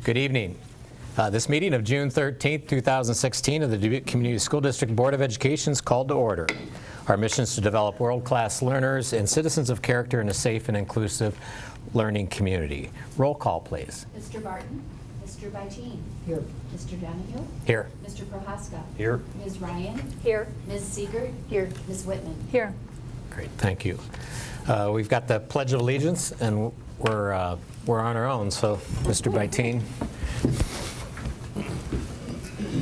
Good evening. This meeting of June 13th, 2016 of the Dubuque Community School District Board of Education is called to order. Our mission is to develop world-class learners and citizens of character in a safe and inclusive learning community. Roll call, please. Mr. Barton. Mr. Byteen. Here. Mr. Donahue. Here. Mr. Prohaska. Here. Ms. Ryan. Here. Ms. Siegert. Here. Ms. Whitman. Here. Great, thank you. We've got the Pledge of Allegiance, and we're on our own, so Mr. Byteen.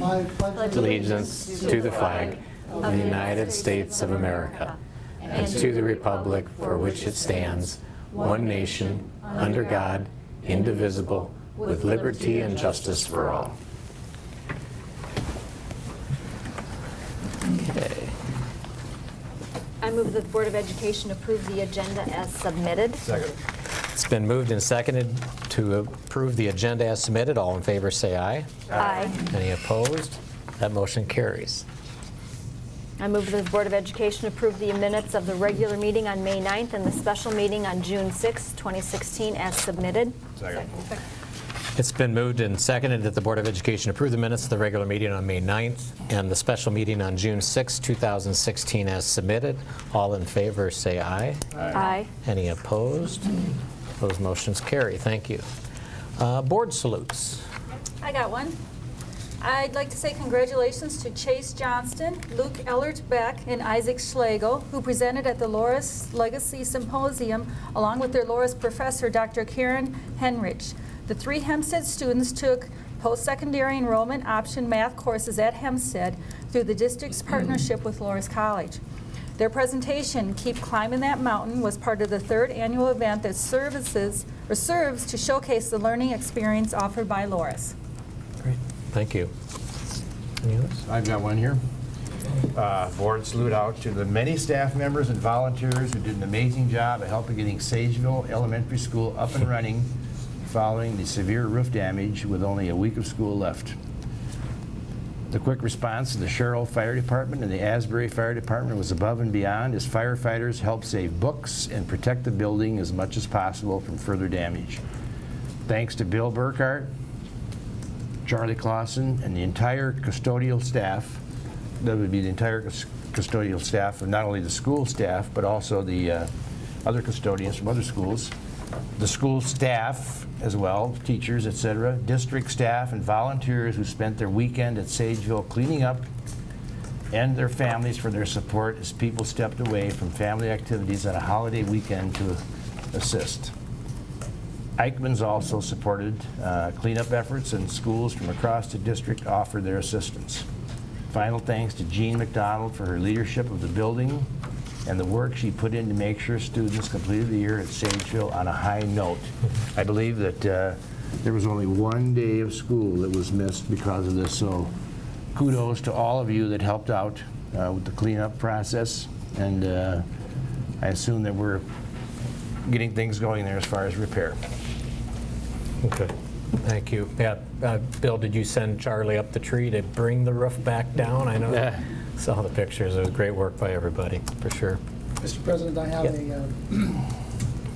I pledge Allegiance to the flag of the United States of America and to the republic for which it stands, one nation, under God, indivisible, with liberty and justice for all. Okay. I move that the Board of Education approve the agenda as submitted. Second. It's been moved and seconded to approve the agenda as submitted. All in favor say aye. Aye. Any opposed? That motion carries. I move that the Board of Education approve the minutes of the regular meeting on May 9th and the special meeting on June 6th, 2016 as submitted. Second. It's been moved and seconded that the Board of Education approve the minutes of the regular meeting on May 9th and the special meeting on June 6, 2016 as submitted. All in favor say aye. Aye. Any opposed? Those motions carry. Thank you. Board salutes. I got one. I'd like to say congratulations to Chase Johnston, Luke Ellert Beck, and Isaac Schlegel, who presented at the Loris Legacy Symposium along with their Loris professor, Dr. Karen Henrich. The three Hempstead students took post-secondary enrollment option math courses at Hempstead through the district's partnership with Loris College. Their presentation, Keep Climbing That Mountain, was part of the third annual event that serves to showcase the learning experience offered by Loris. Great. Thank you. Any others? I've got one here. Board salute out to the many staff members and volunteers who did an amazing job of helping getting Sageville Elementary School up and running following the severe roof damage with only a week of school left. The quick response of the Sherrill Fire Department and the Asbury Fire Department was above and beyond as firefighters helped save books and protect the building as much as possible from further damage. Thanks to Bill Burkhart, Charlie Clausen, and the entire custodial staff. That would be the entire custodial staff of not only the school staff, but also the other custodians from other schools. The school staff as well, teachers, etc., district staff and volunteers who spent their weekend at Sageville cleaning up, and their families for their support as people stepped away from family activities on a holiday weekend to assist. Eichmann's also supported cleanup efforts, and schools from across the district offered their assistance. Final thanks to Jean McDonald for her leadership of the building and the work she put in to make sure students completed the year at Sageville on a high note. I believe that there was only one day of school that was missed because of this, so kudos to all of you that helped out with the cleanup process, and I assume that we're getting things going there as far as repair. Okay. Thank you. Yeah, Bill, did you send Charlie up the tree to bring the roof back down? I know. Yeah. Saw the pictures. It was great work by everybody, for sure. Mr. President, I have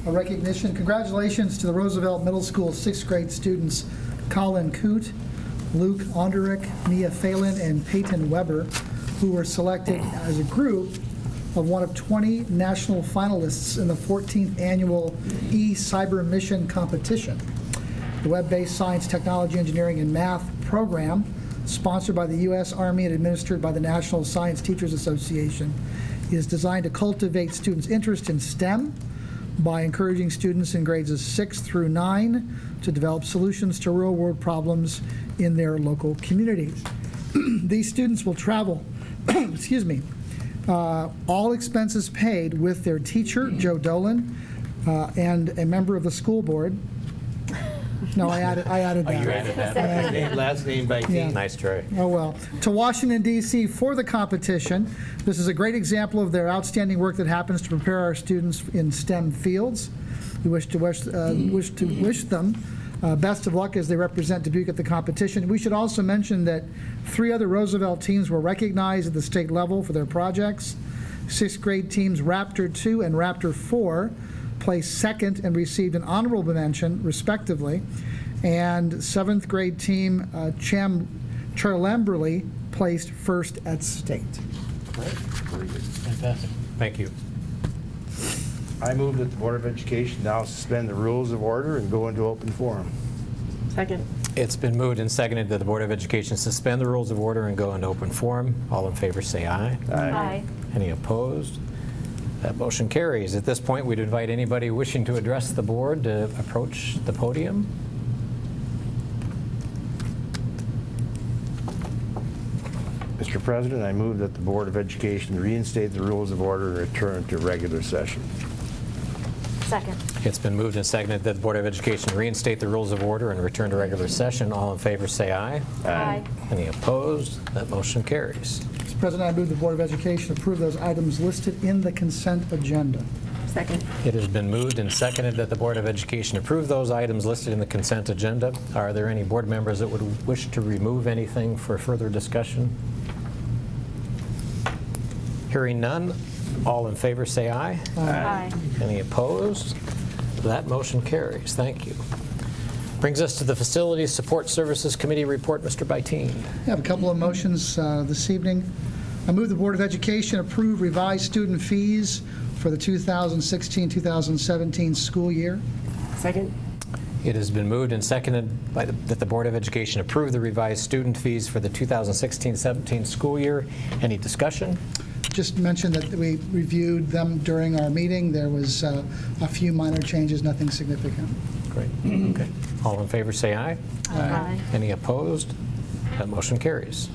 a recognition. Congratulations to the Roosevelt Middle School 6th grade students Colin Coote, Luke Onderich, Mia Phelan, and Peyton Weber, who were selected as a group of one of 20 national finalists in the 14th annual E-Cyber Mission competition. The web-based science, technology, engineering, and math program, sponsored by the U.S. Army and administered by the National Science Teachers Association, is designed to cultivate students' interest in STEM by encouraging students in grades 6 through 9 to develop solutions to real-world problems in their local communities. These students will travel, excuse me, all expenses paid with their teacher, Joe Dolan, and a member of the school board. No, I added that. You added that. Last name by Yeah. Nice try. Oh, well. To Washington, D.C. for the competition. This is a great example of their outstanding work that happens to prepare our students in STEM fields. We wish to wish them best of luck as they represent Dubuque at the competition. We should also mention that 3 other Roosevelt teams were recognized at the state level for their projects. 6th grade teams Raptor 2 and Raptor 4 placed second and received an honorable mention, respectively. And 7th grade team Charlamberley placed first at state. Very good. Fantastic. Thank you. I move that the Board of Education now suspend the rules of order and go into open forum. Second. It's been moved and seconded that the Board of Education suspend the rules of order and go into open forum. All in favor say aye. Aye. Any opposed? That motion carries. At this point, we'd invite anybody wishing to address the board to approach the podium. Mr. President, I move that the Board of Education reinstate the rules of order and return to regular session. Second. It's been moved and seconded that the Board of Education reinstate the rules of order and return to regular session. All in favor say aye. Aye. Any opposed? That motion carries. Mr. President, I move the Board of Education approve those items listed in the consent agenda. Second. It has been moved and seconded that the Board of Education approve those items listed in the consent agenda. Are there any board members that would wish to remove anything for further discussion? Hearing none, all in favor say aye. Aye. Any opposed? That motion carries. Thank you. Brings us to the Facilities Support Services Committee report. Mr. Byteen. I have a couple of motions this evening. I move the Board of Education approve revised student fees for the 2016-2017 school year. Second. It has been moved and seconded that the Board of Education approve the revised student fees for the 2016-17 school year. Any discussion? Just mention that we reviewed them during our meeting. There was a few minor changes, nothing significant. Great. Okay. All in favor say aye. Aye. Any opposed? That motion carries.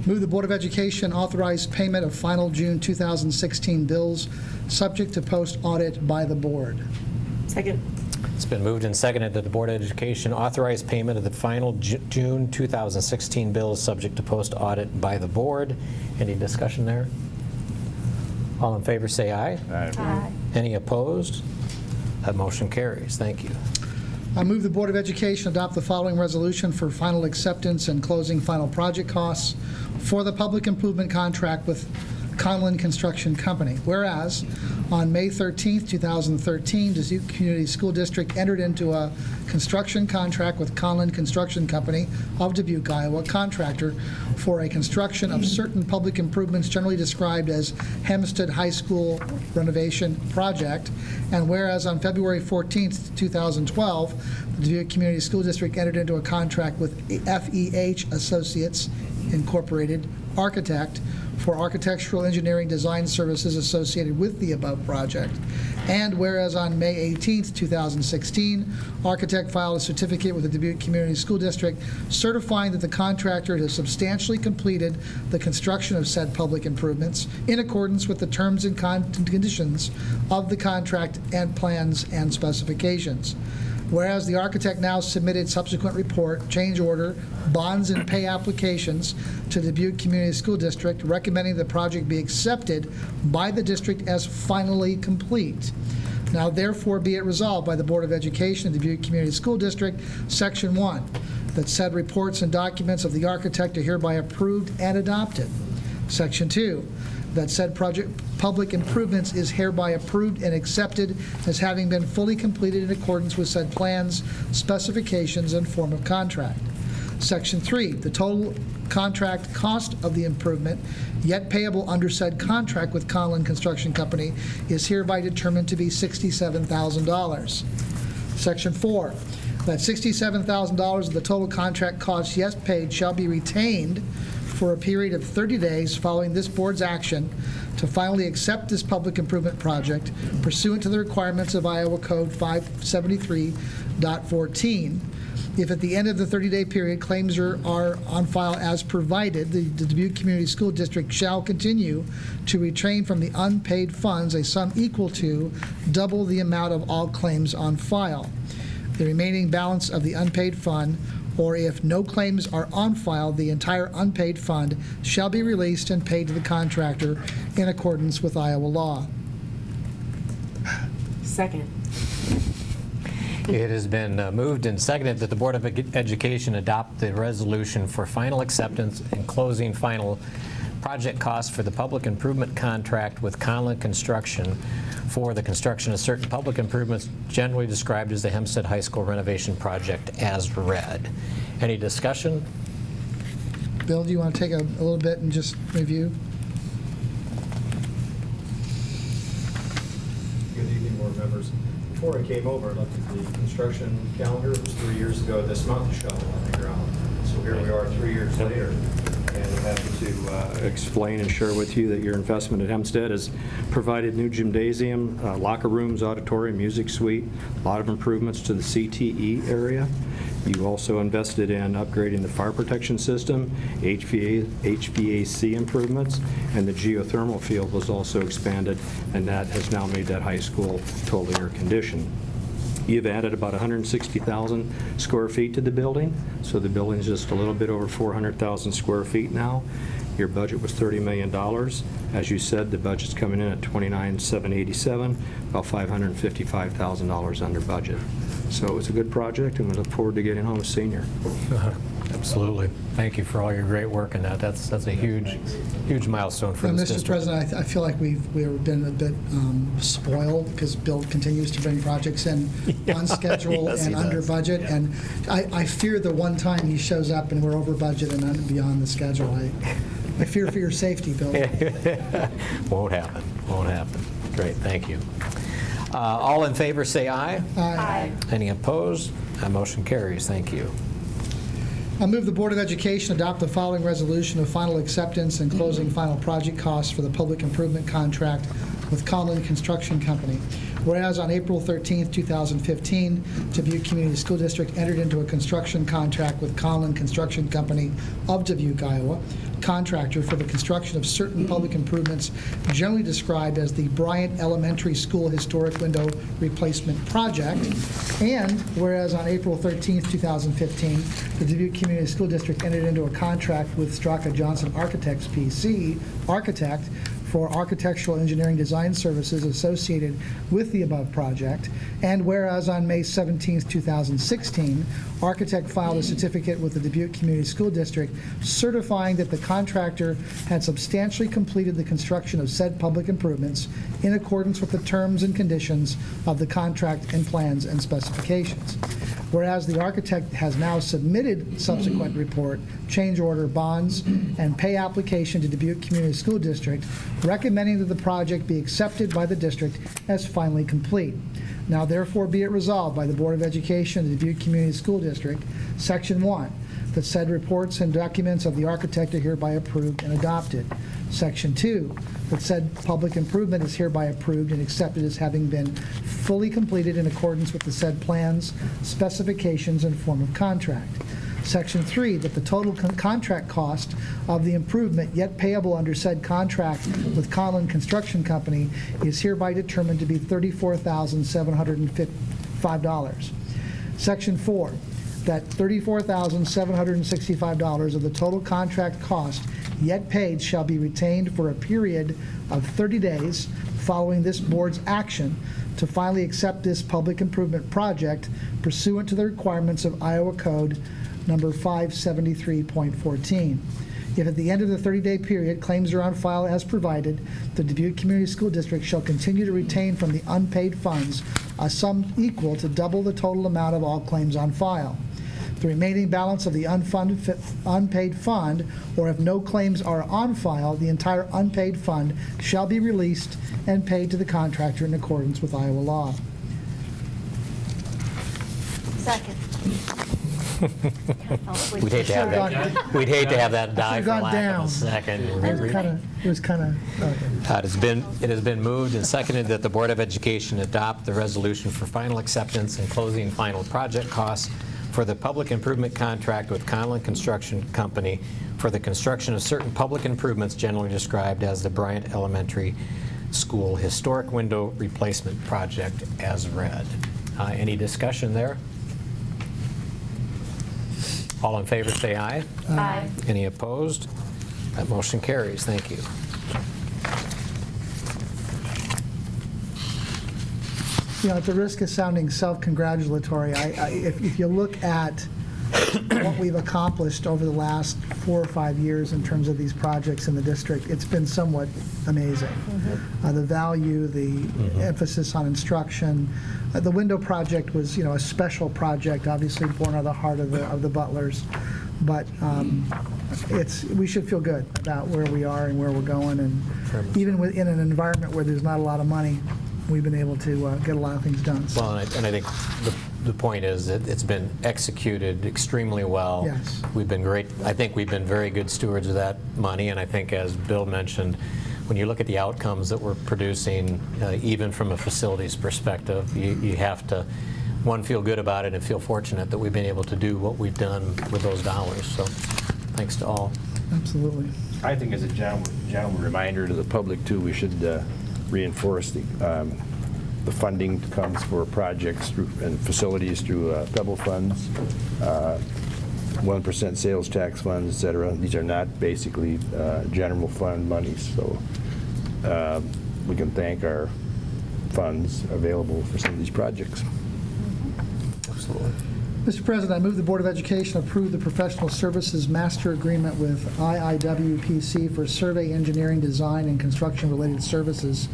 Move the Board of Education authorize payment of final June 2016 bills, subject to post-audit by the board. Second. It's been moved and seconded that the Board of Education authorize payment of the final June 2016 bills subject to post-audit by the board. Any discussion there? All in favor say aye. Aye. Any opposed? That motion carries. Thank you. I move the Board of Education adopt the following resolution for final acceptance and closing final project costs for the public improvement contract with Conlin Construction Company. Whereas, on May 13, 2013, Dubuque Community School District entered into a construction contract with Conlin Construction Company of Dubuque, Iowa, contractor for a construction of certain public improvements generally described as Hempstead High School renovation project. And whereas on February 14, 2012, the Dubuque Community School District entered into a contract with FEH Associates Incorporated, architect, for architectural engineering design services associated with the above project. And whereas on May 18, 2016, architect filed a certificate with the Dubuque Community School District certifying that the contractor has substantially completed the construction of said public improvements in accordance with the terms and conditions of the contract and plans and specifications. Whereas the architect now submitted subsequent report, change order, bonds, and pay applications to the Dubuque Community School District, recommending the project be accepted by the district as finally complete. Now therefore be it resolved by the Board of Education of the Dubuque Community School District, Section 1, that said reports and documents of the architect are hereby approved and adopted. Section 2, that said project public improvements is hereby approved and accepted as having been fully completed in accordance with said plans, specifications, and form of contract. Section 3, the total contract cost of the improvement, yet payable under said contract with Conlin Construction Company, is hereby determined to be $67,000. Section 4, that $67,000 of the total contract cost yet paid shall be retained for a period of 30 days following this board's action to finally accept this public improvement project pursuant to the requirements of Iowa Code 573.14. If at the end of the 30-day period claims are on file as provided, the Dubuque Community School District shall continue to retain from the unpaid funds a sum equal to double the amount of all claims on file. The remaining balance of the unpaid fund, or if no claims are on file, the entire unpaid fund shall be released and paid to the contractor in accordance with Iowa law. Second. It has been moved and seconded that the Board of Education adopt the resolution for final acceptance and closing final project cost for the public improvement contract with Conlon Construction for the construction of certain public improvements generally described as the Hempstead High School renovation project as read. Any discussion? Bill, do you want to take a little bit and just review? Good evening, board members. Before I came over, I looked at the construction calendar. It was 3 years ago this month to shovel on the ground. So here we are 3 years later. And I'm happy to explain and share with you that your investment at Hempstead has provided new gymnasium, locker rooms, auditorium, music suite, a lot of improvements to the CTE area. You also invested in upgrading the fire protection system, HVAC improvements, and the geothermal field was also expanded, and that has now made that high school totally air conditioned. You've added about 160,000 square feet to the building, so the building's just a little bit over 400,000 square feet now. Your budget was $30 million. As you said, the budget's coming in at $29,787, about $555,000 under budget. So it was a good project, and we look forward to getting home a senior. Absolutely. Thank you for all your great work in that. That's a huge milestone for And this Mr. district. President, I feel like we've been a bit spoiled because Bill continues to bring projects in on schedule Yes, and he under does. budget. And I fear the one time he shows up and we're over budget and beyond the schedule. I fear for your safety, Bill. Won't happen. Won't happen. Great, thank you. All in favor, say aye. Aye. Any opposed? That motion carries. Thank you. I move the Board of Education adopt the following resolution of final acceptance and closing final project costs for the public improvement contract with Conlon Construction Company. Whereas on April 13, 2015, Dubuque Community School District entered into a construction contract with Conlon Construction Company of Dubuque, Iowa, contractor for the construction of certain public improvements generally described as the Bryant Elementary School Historic Window Replacement Project. And whereas on April 13, 2015, the Dubuque Community School District entered into a contract with Straka Johnson Architects, P.C., architect, for architectural engineering design services associated with the above project. And whereas on May 17, 2016, Architect filed a certificate with the Dubuque Community School District certifying that the contractor had substantially completed the construction of said public improvements in accordance with the terms and conditions of the contract and plans and specifications. Whereas the architect has now submitted subsequent report, change order, bonds, and pay application to Dubuque Community School District, recommending that the project be accepted by the district as finally complete. Now therefore be it resolved by the Board of Education of the Dubuque Community School District, Section 1, that said reports and documents of the architect are hereby approved and adopted. Section 2, that said public improvement is hereby approved and accepted as having been fully completed in accordance with the said plans, specifications, and form of contract. Section 3, that the total contract cost of the improvement yet payable under said contract with Conlon Construction Company is hereby determined to be $34,755. Section 4, that $34,765 of the total contract cost yet paid shall be retained for a period of 30 days following this board's action to finally accept this public improvement project pursuant to the requirements of Iowa Code number 573.14. If at the end of the 30-day period claims are on file as provided, the Dubuque Community School District shall continue to retain from the unpaid funds a sum equal to double the total amount of all claims on file. The remaining balance of the unpaid fund, or if no claims are on file, the entire unpaid fund shall be released and paid to the contractor in accordance with Iowa law. Second. We'd hate to have that. We'd hate to have that die for gone lack of down. a second. It was kind of, okay. It has been moved and seconded that the Board of Education adopt the resolution for final acceptance and closing final project costs for the public improvement contract with Conlon Construction Company for the construction of certain public improvements generally described as the Bryant Elementary School Historic Window Replacement Project as read. Any discussion there? All in favor, say aye. Aye. Any opposed? That motion carries. Thank you. You know, at the risk of sounding self-congratulatory, if you look at what we've accomplished over the last 4 or 5 years in terms of these projects in the district, it's been somewhat amazing. The value, the emphasis on instruction. The window project was, a special project, obviously born out of the heart of the Butlers. But we should feel good about where we are and where we're going. And even within an environment where there's not a lot of money, we've been able to get a lot of things done. Well, and I think the point is that it's been executed extremely well. Yes. We've been great. I think we've been very good stewards of that money, and I think, as Bill mentioned, when you look at the outcomes that we're producing, even from a facilities perspective, you have to, one, feel good about it and feel fortunate that we've been able to do what we've done with those dollars. So thanks to all. Absolutely. I think as a general reminder to the public too, we should reinforce the funding comes for projects and facilities through Pebble funds, 1% sales tax funds, et cetera. These are not basically general fund monies, so we can thank our funds available for some of these projects. Absolutely. Mr. President, I move the Board of Education approve the professional services master agreement with IIWPC for survey, engineering, design, and construction-related services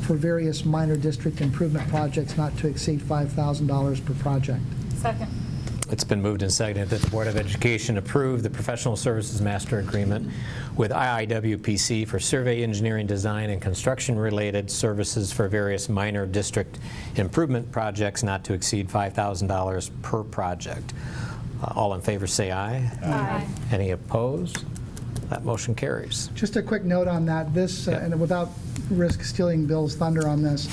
for various minor district improvement projects not to exceed $5,000 per project. Second. It's been moved and seconded that the Board of Education approve the professional services master agreement with IIWPC for survey, engineering, design, and construction-related services for various minor district improvement projects not to exceed $5,000 per project. All in favor say aye. Aye. Any opposed? That motion carries. Just a quick note on that. This, and without risk stealing Bill's thunder on this,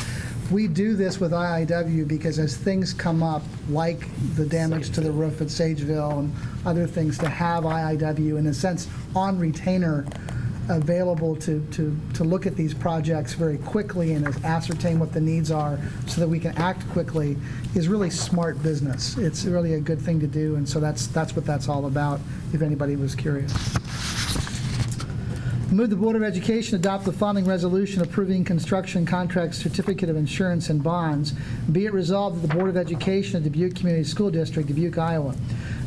we do this with IIW because as things come up, like the damage to the roof at Sageville and other things, to have IIW, in a sense, on retainer, available to look at these projects very quickly and ascertain what the needs are so that we can act quickly, is really smart business. It's really a good thing to do, and so that's what that's all about, if anybody was curious. Move the Board of Education adopt the following resolution approving construction contract certificate of insurance and bonds. Be it resolved that the Board of Education of Dubuque Community School District, Dubuque, Iowa,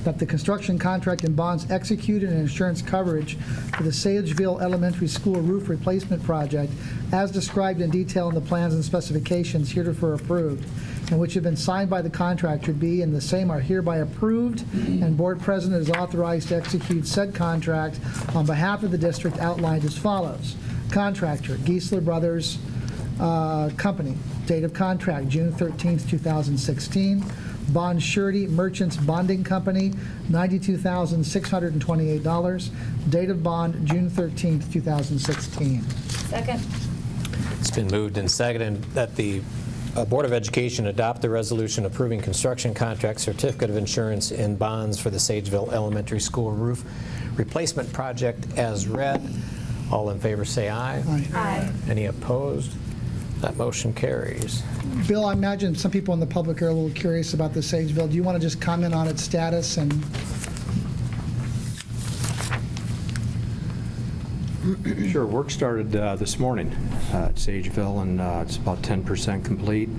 that the construction contract and bonds executed and insurance coverage for the Sageville Elementary School roof replacement project, as described in detail in the plans and specifications heretofore approved, and which have been signed by the contractor, be and the same are hereby approved, and Board President is authorized to execute said contract on behalf of the district outlined as follows. Contractor, Geisler Brothers Company. Date of contract, June 13th, 2016. Bond surety, Merchants Bonding Company, $92,628. Date of bond, June 13th, 2016. Second. It's been moved and seconded that the Board of Education adopt the resolution approving construction contract, certificate of insurance, and bonds for the Sageville Elementary School roof replacement project as read. All in favor say aye. Aye. Aye. Any opposed? That motion carries. Bill, I imagine some people in the public are a little curious about the Sageville. Do you want to just comment on its status? And Sure. Work started this morning at Sageville, and it's about 10% complete.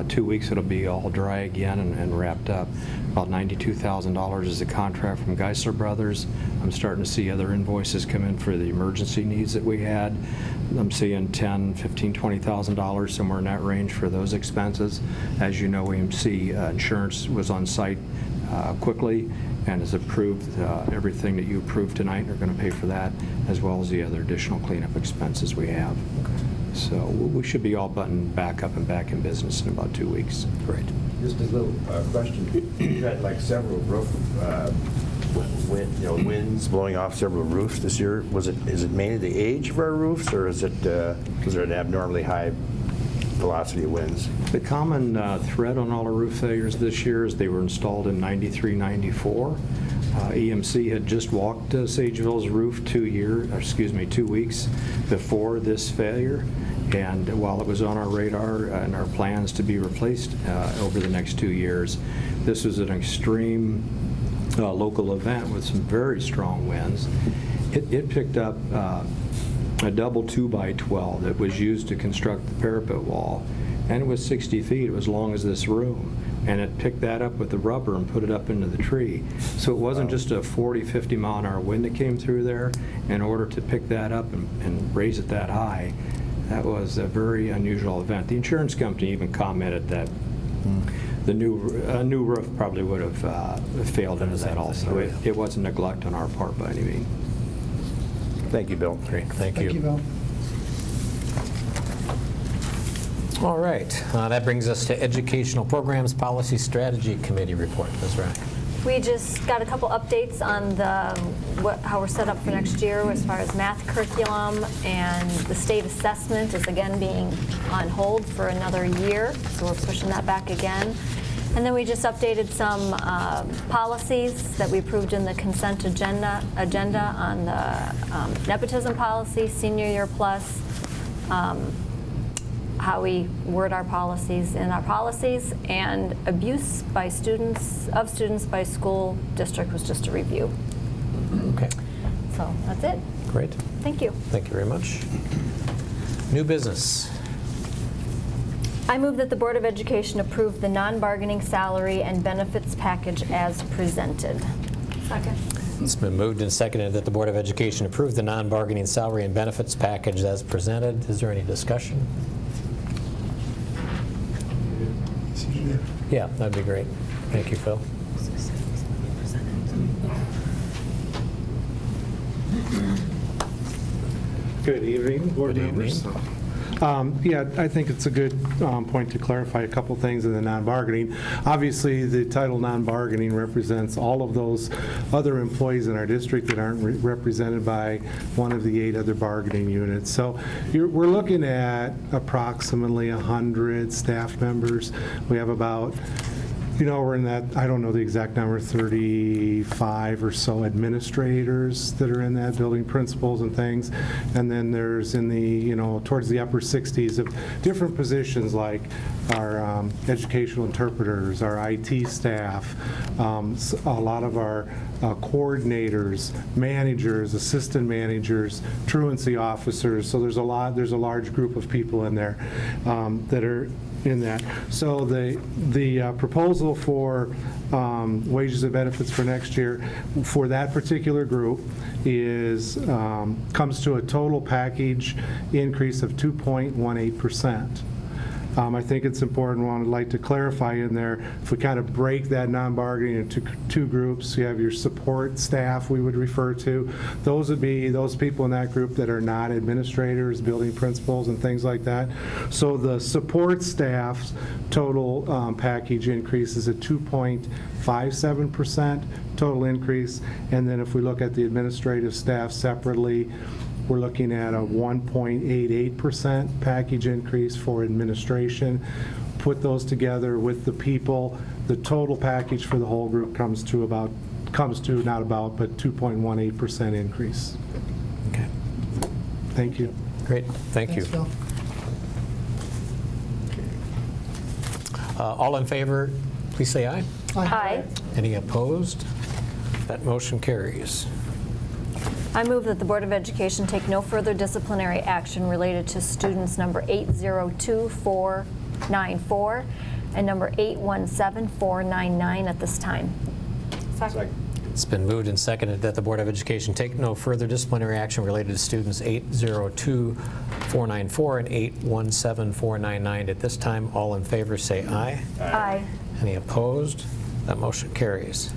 2 weeks it'll be all dry again and wrapped up. About $92,000 is the contract from Geisler Brothers. I'm starting to see other invoices come in for the emergency needs that we had. I'm seeing $10,000, $15,000, $20,000, somewhere in that range for those expenses. As you know, EMC insurance was on site quickly and has approved everything that you approved tonight. They're going to pay for that, as well as the other additional cleanup expenses we have. So we should be all buttoned back up and back in business in about 2 weeks. Great. Just a little question. You've had like several roof winds blowing off several roofs this year. Is it mainly the age of our roofs, or is it was there an abnormally high velocity of winds? The common thread on all our roof failures this year is they were installed in 93, 94. EMC had just walked Sageville's roof 2 weeks before this failure, and while it was on our radar and our plans to be replaced over the next 2 years, this was an extreme local event with some very strong winds. It picked up a double 2x12 that was used to construct the parapet wall, and it was 60 feet. It was as long as this room, and it picked that up with the rubber and put it up into the tree. So it wasn't just a 40, 50 mile an hour wind that came through there. In order to pick that up and raise it that high, that was a very unusual event. The insurance company even commented that the new roof probably would have failed into that also. It wasn't neglect on our part by any means. Thank you, Bill. Great, thank Thank you, you. Bill. All right, that brings us to Educational Programs Policy Strategy Committee report. Ms. Rack. We just got a couple updates on how we're set up for next year as far as math curriculum, and the state assessment is again being on hold for another year, so we're pushing that back again. And then we just updated some policies that we approved in the consent agenda on the nepotism policy, senior year plus, how we word our policies in our policies, and abuse by students by school district was just a review. Okay, So that's it. great. Thank you. Thank you very much. New business. I move that the Board of Education approve the non-bargaining salary and benefits package as presented. Second. It's been moved and seconded that the Board of Education approve the non-bargaining salary and benefits package as presented. Is there any discussion? Yeah, that'd be great. Thank you, Phil. Good evening, board Good members. evening. Yeah, I think it's a good point to clarify a couple things in the non-bargaining. Obviously, the title non-bargaining represents all of those other employees in our district that aren't represented by one of the 8 other bargaining units. So we're looking at approximately 100 staff members. We have about, we're in that, I don't know the exact number, 35 or so administrators that are in that, building principals and things. And then there's in the, towards the upper 60s of different positions like our educational interpreters, our IT staff, a lot of our coordinators, managers, assistant managers, truancy officers. So there's a large group of people in there that are in that. So the proposal for wages and benefits for next year for that particular group is comes to a total package increase of 2.18%. I think it's important, I'd like to clarify in there, if we kind of break that non-bargaining into 2 groups, you have your support staff we would refer to. Those would be those people in that group that are not administrators, building principals, and things like that. So the support staff's total package increase is a 2.57% total increase. And then if we look at the administrative staff separately, we're looking at a 1.88% package increase for administration. Put those together with the people, the total package for the whole group comes to 2.18% increase. Okay, Thank you. great. Thank you. Thanks, Phil. All in favor, please say aye. Aye. Any opposed? That motion carries. I move that the Board of Education take no further disciplinary action related to students number 802494 and number 817499 at this time. Second. It's been moved and seconded that the Board of Education take no further disciplinary action related to students 802494 and 817499 at this time. All in favor say aye. Aye. Any opposed? That motion carries.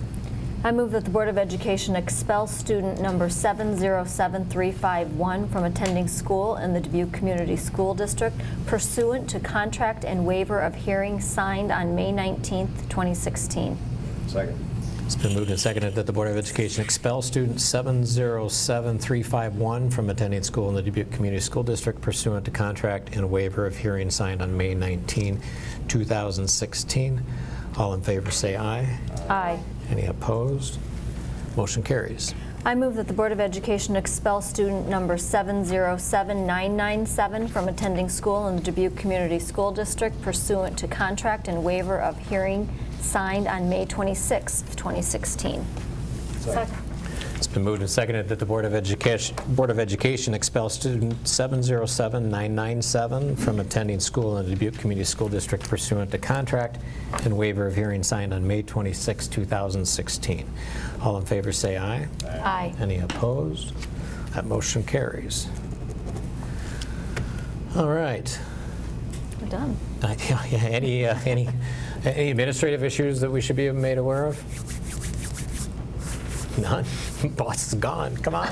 I move that the Board of Education expel student number 707351 from attending school in the Dubuque Community School District pursuant to contract and waiver of hearing signed on May 19th, 2016. Second. It's been moved and seconded that the Board of Education expel student 707351 from attending school in the Dubuque Community School District pursuant to contract and waiver of hearing signed on May 19, 2016. All in favor say aye. Aye. Any opposed? Motion carries. I move that the Board of Education expel student number 707997 from attending school in the Dubuque Community School District pursuant to contract and waiver of hearing signed on May 26, 2016. Second. It's Been moved and seconded that the Board of Education expel student 707997 from attending school in the Dubuque Community School District pursuant to contract and waiver of hearing signed on May 26, 2016. All in favor say aye. Aye. Any opposed? That motion carries. All right. We're done. Any administrative issues that we should be made aware of? None? Boss is gone, come on.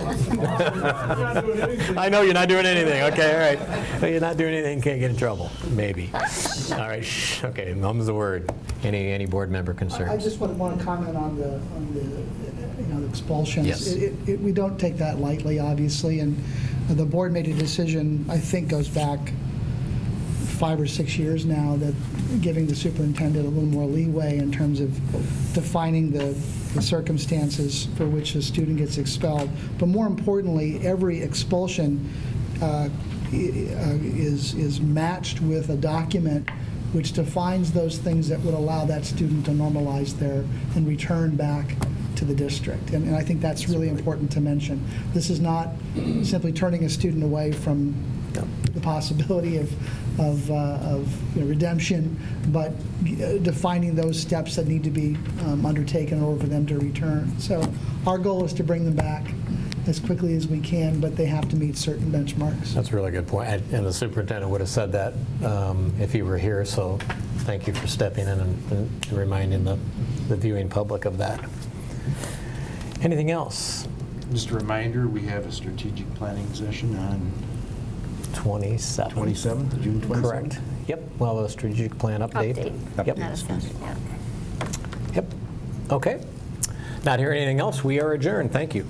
I know you're not doing anything, okay, all right. Well, you're not doing anything, can't get in trouble, maybe. All right, shh, okay, mum's the word. Any board member I concerns? just want to comment on the the expulsions. Yes. We don't take that lightly, obviously, and the board made a decision, I think goes back 5 or 6 years now, that giving the superintendent a little more leeway in terms of defining the circumstances for which a student gets expelled. But more importantly, every expulsion is matched with a document which defines those things that would allow that student to normalize there and return back to the district. And I think that's really important to mention. This is not simply turning a student away from the possibility of redemption, but defining those steps that need to be undertaken in order for them to return. So our goal is to bring them back as quickly as we can, but they have to meet certain benchmarks. That's a really good point, and the superintendent would have said that if he were here, so thank you for stepping in and reminding the viewing public of that. Anything else? Just a reminder, we have a strategic planning session on 27th. 27th, June 27th? Correct. Yep, well, a strategic plan update. Yep. Not assessed, yeah. Yep. Okay. Not hearing anything else, we are adjourned. Thank you.